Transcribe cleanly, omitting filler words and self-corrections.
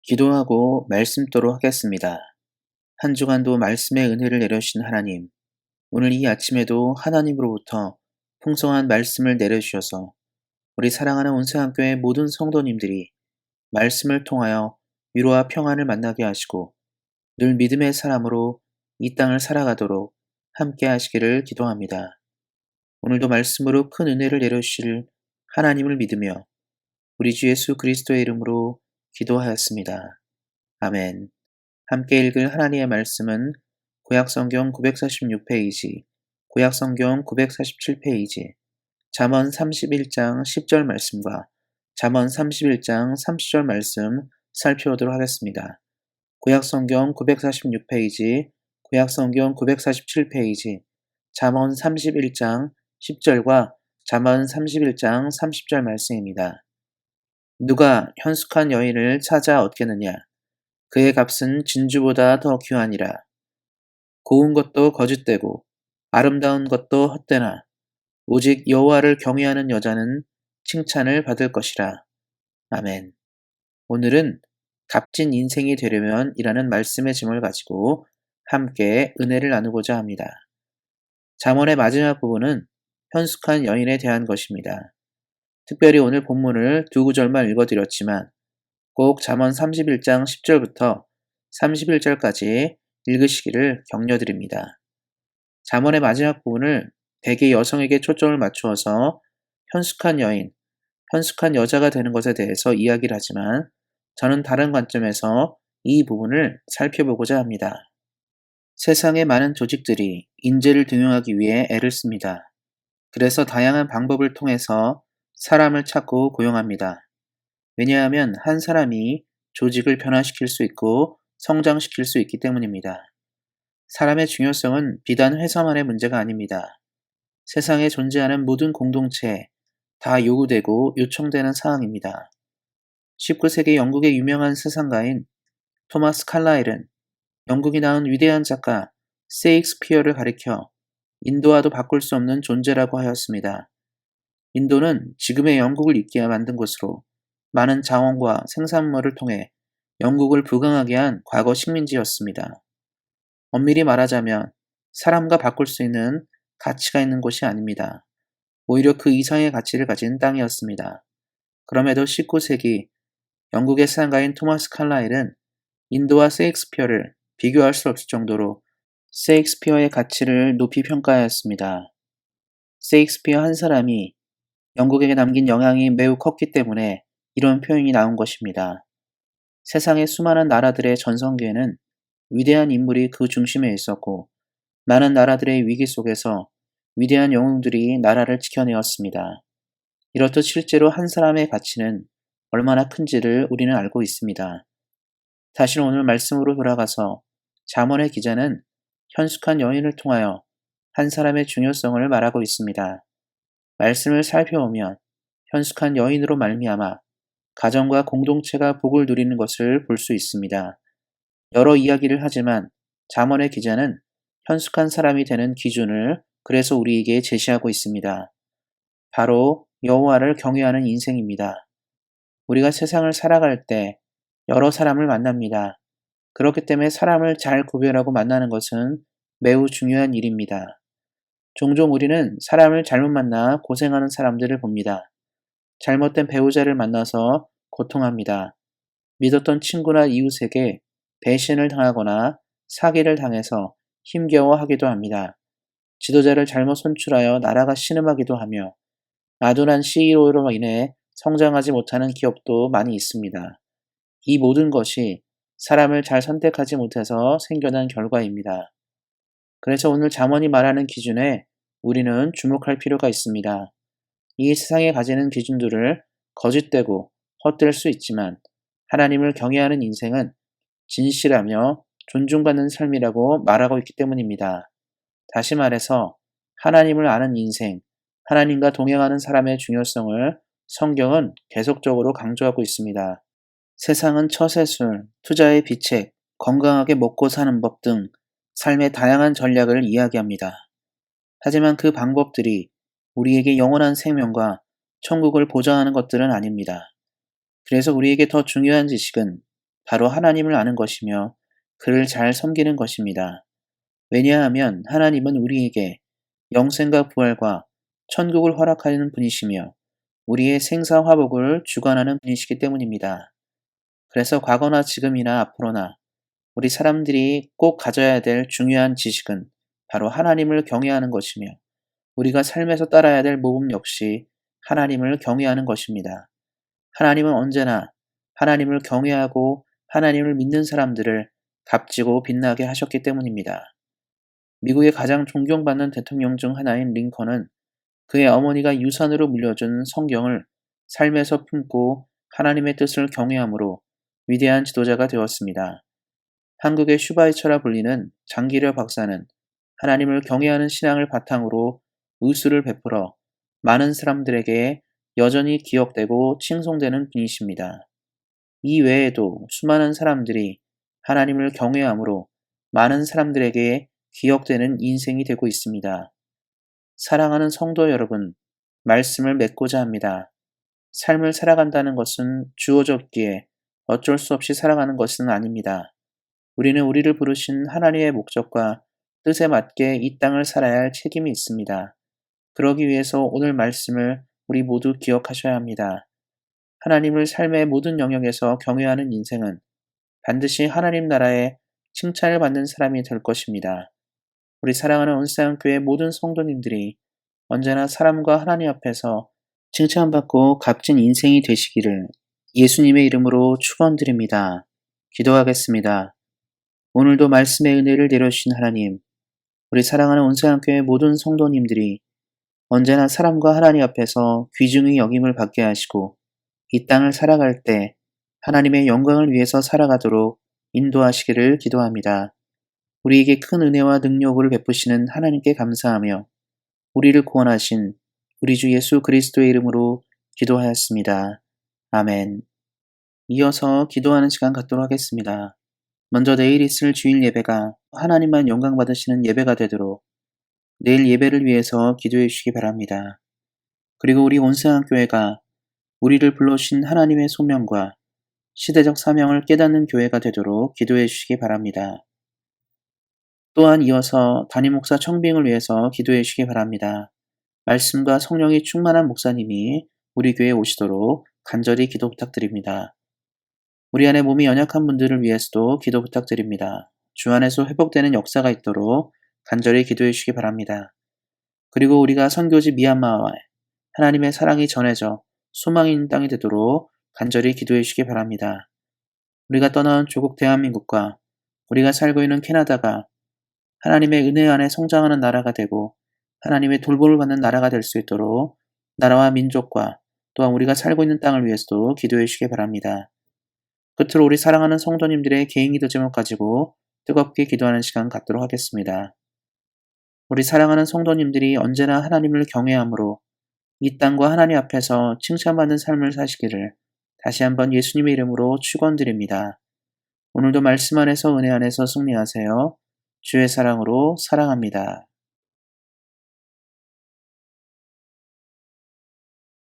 기도하고 말씀도록 하겠습니다. 한 주간도 말씀의 은혜를 내려주신 하나님, 오늘 이 아침에도 하나님으로부터 풍성한 말씀을 내려주셔서 우리 사랑하는 온세한교회 모든 성도님들이 말씀을 통하여 위로와 평안을 만나게 하시고 늘 믿음의 사람으로 이 땅을 살아가도록 함께 하시기를 기도합니다. 오늘도 말씀으로 큰 은혜를 내려주실 하나님을 믿으며 우리 주 예수 그리스도의 이름으로 기도하였습니다. 아멘. 함께 읽을 하나님의 말씀은 구약성경 946페이지, 구약성경 947페이지, 잠언 31장 10절 말씀과 잠언 31장 30절 말씀 살펴보도록 하겠습니다. 구약성경 946페이지, 구약성경 947페이지, 잠언 31장 10절과 잠언 31장 30절 말씀입니다. 누가 현숙한 여인을 찾아 얻겠느냐? 그의 값은 진주보다 더 귀하니라. 고운 것도 거짓되고 아름다운 것도 헛되나 오직 여호와를 경외하는 여자는 칭찬을 받을 것이라. 아멘. 오늘은 값진 인생이 되려면 이라는 말씀의 제목을 가지고 함께 은혜를 나누고자 합니다. 잠언의 마지막 부분은 현숙한 여인에 대한 것입니다. 특별히 오늘 본문을 두 구절만 읽어드렸지만 꼭 잠언 31장 10절부터 31절까지 읽으시기를 격려드립니다. 잠언의 마지막 부분을 대개 여성에게 초점을 맞추어서 현숙한 여인, 현숙한 여자가 되는 것에 대해서 이야기를 하지만 저는 다른 관점에서 이 부분을 살펴보고자 합니다. 세상의 많은 조직들이 인재를 등용하기 위해 애를 씁니다. 그래서 다양한 방법을 통해서 사람을 찾고 고용합니다. 왜냐하면 한 사람이 조직을 변화시킬 수 있고 성장시킬 수 있기 때문입니다. 사람의 중요성은 비단 회사만의 문제가 아닙니다. 세상에 존재하는 모든 공동체에 다 요구되고 요청되는 사항입니다. 19세기 영국의 유명한 세상가인 토마스 칼라일은 영국이 낳은 위대한 작가 세익스피어를 가리켜 인도와도 바꿀 수 없는 존재라고 하였습니다. 인도는 지금의 영국을 있게 만든 곳으로 많은 자원과 생산물을 통해 영국을 부강하게 한 과거 식민지였습니다. 엄밀히 말하자면 사람과 바꿀 수 있는 가치가 있는 곳이 아닙니다. 오히려 그 이상의 가치를 가진 땅이었습니다. 그럼에도 19세기 영국의 사상가인 토마스 칼라일은 인도와 세익스피어를 비교할 수 없을 정도로 세익스피어의 가치를 높이 평가하였습니다. 세익스피어 한 사람이 영국에게 남긴 영향이 매우 컸기 때문에 이런 표현이 나온 것입니다. 세상의 수많은 나라들의 전성기에는 위대한 인물이 그 중심에 있었고 많은 나라들의 위기 속에서 위대한 영웅들이 나라를 지켜내었습니다. 이렇듯 실제로 한 사람의 가치는 얼마나 큰지를 우리는 알고 있습니다. 다시 오늘 말씀으로 돌아가서 잠언의 기자는 현숙한 여인을 통하여 한 사람의 중요성을 말하고 있습니다. 말씀을 살펴보면 현숙한 여인으로 말미암아 가정과 공동체가 복을 누리는 것을 볼 수 있습니다. 여러 이야기를 하지만 잠언의 기자는 현숙한 사람이 되는 기준을 그래서 우리에게 제시하고 있습니다. 바로 여호와를 경외하는 인생입니다. 우리가 세상을 살아갈 때 여러 사람을 만납니다. 그렇기 때문에 사람을 잘 구별하고 만나는 것은 매우 중요한 일입니다. 종종 우리는 사람을 잘못 만나 고생하는 사람들을 봅니다. 잘못된 배우자를 만나서 고통합니다. 믿었던 친구나 이웃에게 배신을 당하거나 사기를 당해서 힘겨워하기도 합니다. 지도자를 잘못 선출하여 나라가 신음하기도 하며 아둔한 CEO로 인해 성장하지 못하는 기업도 많이 있습니다. 이 모든 것이 사람을 잘 선택하지 못해서 생겨난 결과입니다. 그래서 오늘 잠언이 말하는 기준에 우리는 주목할 필요가 있습니다. 이 세상에 가지는 기준들을 거짓되고 헛될 수 있지만 하나님을 경외하는 인생은 진실하며 존중받는 삶이라고 말하고 있기 때문입니다. 다시 말해서 하나님을 아는 인생, 하나님과 동행하는 사람의 중요성을 성경은 계속적으로 강조하고 있습니다. 세상은 처세술, 투자의 비책, 건강하게 먹고 사는 법 등 삶의 다양한 전략을 이야기합니다. 하지만 그 방법들이 우리에게 영원한 생명과 천국을 보장하는 것들은 아닙니다. 그래서 우리에게 더 중요한 지식은 바로 하나님을 아는 것이며 그를 잘 섬기는 것입니다. 왜냐하면 하나님은 우리에게 영생과 부활과 천국을 허락하는 분이시며 우리의 생사화복을 주관하는 분이시기 때문입니다. 그래서 과거나 지금이나 앞으로나 우리 사람들이 꼭 가져야 될 중요한 지식은 바로 하나님을 경외하는 것이며 우리가 삶에서 따라야 될 모범 역시 하나님을 경외하는 것입니다. 하나님은 언제나 하나님을 경외하고 하나님을 믿는 사람들을 값지고 빛나게 하셨기 때문입니다. 미국의 가장 존경받는 대통령 중 하나인 링컨은 그의 어머니가 유산으로 물려준 성경을 삶에서 품고 하나님의 뜻을 경외함으로 위대한 지도자가 되었습니다. 한국의 슈바이처라 불리는 장기려 박사는 하나님을 경외하는 신앙을 바탕으로 의술을 베풀어 많은 사람들에게 여전히 기억되고 칭송되는 분이십니다. 이 외에도 수많은 사람들이 하나님을 경외함으로 많은 사람들에게 기억되는 인생이 되고 있습니다. 사랑하는 성도 여러분, 말씀을 맺고자 합니다. 삶을 살아간다는 것은 주어졌기에 어쩔 수 없이 살아가는 것은 아닙니다. 우리는 우리를 부르신 하나님의 목적과 뜻에 맞게 이 땅을 살아야 할 책임이 있습니다. 그러기 위해서 오늘 말씀을 우리 모두 기억하셔야 합니다. 하나님을 삶의 모든 영역에서 경외하는 인생은 반드시 하나님 나라에 칭찬을 받는 사람이 될 것입니다. 우리 사랑하는 온사랑교회 모든 성도님들이 언제나 사람과 하나님 앞에서 칭찬받고 값진 인생이 되시기를 예수님의 이름으로 축원드립니다. 기도하겠습니다. 오늘도 말씀의 은혜를 내려주신 하나님, 우리 사랑하는 온사랑교회 모든 성도님들이 언제나 사람과 하나님 앞에서 귀중히 여김을 받게 하시고 이 땅을 살아갈 때 하나님의 영광을 위해서 살아가도록 인도하시기를 기도합니다. 우리에게 큰 은혜와 능력을 베푸시는 하나님께 감사하며 우리를 구원하신 우리 주 예수 그리스도의 이름으로 기도하였습니다. 아멘. 이어서 기도하는 시간 갖도록 하겠습니다. 먼저 내일 있을 주일 예배가 하나님만 영광 받으시는 예배가 되도록 내일 예배를 위해서 기도해 주시기 바랍니다. 그리고 우리 온상교회가 우리를 불러주신 하나님의 소명과 시대적 사명을 깨닫는 교회가 되도록 기도해 주시기 바랍니다. 또한 이어서 담임 목사 청빙을 위해서 기도해 주시기 바랍니다. 말씀과 성령이 충만한 목사님이 우리 교회에 오시도록 간절히 기도 부탁드립니다. 우리 안에 몸이 연약한 분들을 위해서도 기도 부탁드립니다. 주 안에서 회복되는 역사가 있도록 간절히 기도해 주시기 바랍니다. 그리고 우리가 선교지 미얀마에 하나님의 사랑이 전해져 소망이 있는 땅이 되도록 간절히 기도해 주시기 바랍니다. 우리가 떠나온 조국 대한민국과 우리가 살고 있는 캐나다가 하나님의 은혜 안에 성장하는 나라가 되고 하나님의 돌봄을 받는 나라가 될 수 있도록 나라와 민족과 또한 우리가 살고 있는 땅을 위해서도 기도해 주시기 바랍니다. 끝으로 우리 사랑하는 성도님들의 개인 기도 제목 가지고 뜨겁게 기도하는 시간 갖도록 하겠습니다. 우리 사랑하는 성도님들이 언제나 하나님을 경외함으로 이 땅과 하나님 앞에서 칭찬받는 삶을 사시기를 다시 한번 예수님의 이름으로 축원드립니다. 오늘도 말씀 안에서 은혜 안에서 승리하세요. 주의 사랑으로 사랑합니다.